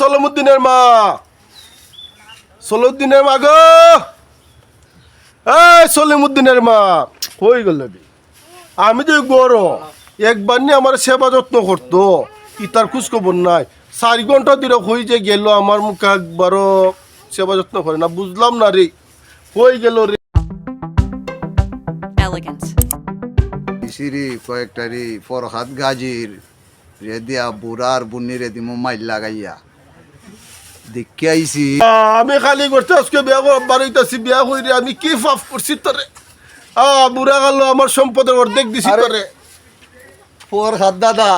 সলামুদ্দিনের মা, সলাউদ্দিনের মা গো, এই সলিমুদ্দিনের মা হয়ে গেল। আমি তো বড় একবার নিয়ে আমার সেবা যত্ন করতো, ইতার খোঁজ খবর নাই। 4 ঘন্টা দিন হয়ে যে গেল, আমার মুখে একবারও সেবা যত্ন করে না। বুঝলাম না রে, হয়ে গেল রে। Elegant. সিরি কয়েকটারি ফরহাদ গাজীর রে দিয়া বুড়ার বুনি রে দিমু মাইল লাগাইয়া দেখে আইছি। আমি খালি করতে আজকে বিয়া বাড়িতেছি, বিয়া হইরে আমি কি পাপ করছি তোরে? বুড়া গেল, আমার সম্পদের অর্ধেক দিছি আরে, তোরে। ফরহাদ দাদা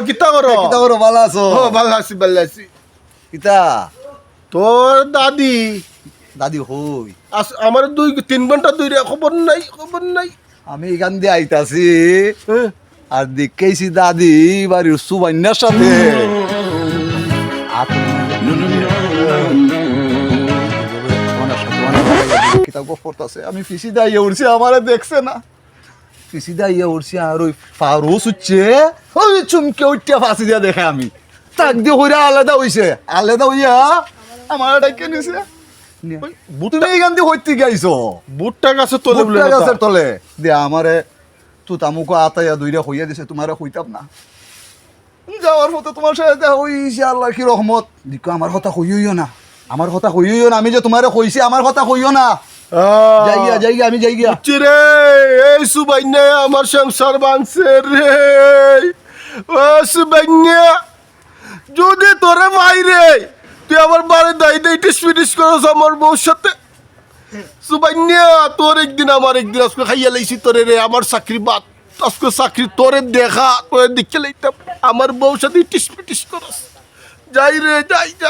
কিতা করো? কিতা করো, ভালো আছো? ভালো আছি, ভালো আছি। কিতা তোর দাদি দাদি হই আমার 2-3 ঘন্টা দুই খবর নাই, খবর নাই। আমি এখান দিয়ে আইতাছি হ্যাঁ। আর দেখেছি দাদি বাড়ির সুবান্যার সাথে আমি পিসি দাইয়া উঠছি, আমারে দেখছে না। পিসি দাইয়া উঠছি আর ওই ফারুস হচ্ছে ওই চুমকে উঠতে ফাঁসি দিয়া দেখে আমি তাক দিয়ে হইরা আলাদা হইছে, আলাদা হইয়া আমার ডাকে নিছে। তুমি এইখান দিয়ে হইতে গাইছো বুটটা গাছে তোলে বলে ভুট্টা কথা। গাছের তলে দিয়ে আমারে তু তামুকো আতাইয়া দুইটা হইয়া দিছে, তোমারে হইতাম না। যাওয়ার মতো তোমার সাথে দেখা হইছে, আল্লাহ কি রহমত। দিকো আমার কথা হইও না, আমার কথা হইও না। আমি যে তোমারে কইছি আমার কথা হইও না। যাইগা যাইগা আমি যাইগা। চিরে এই সুবাইন্যা আমার সংসার ভাঙছে রে। ও সুবাইন্যা, যদি তোরে মাইরে তুই আমার বাড়ি দাই দাই টিসপিটিস করস আমার বউর সাথে। সুবাইন্যা, তোর একদিন আমার একদিন আজকে খাইয়া লাইছি তোরে রে। আমার চাকরি বাদ, আজকে চাকরি তোরে দেখা, তোরে দেখে লাইতাম। আমার বউর সাথে টিসপিটিস করস। যাই রে, যাই যাই।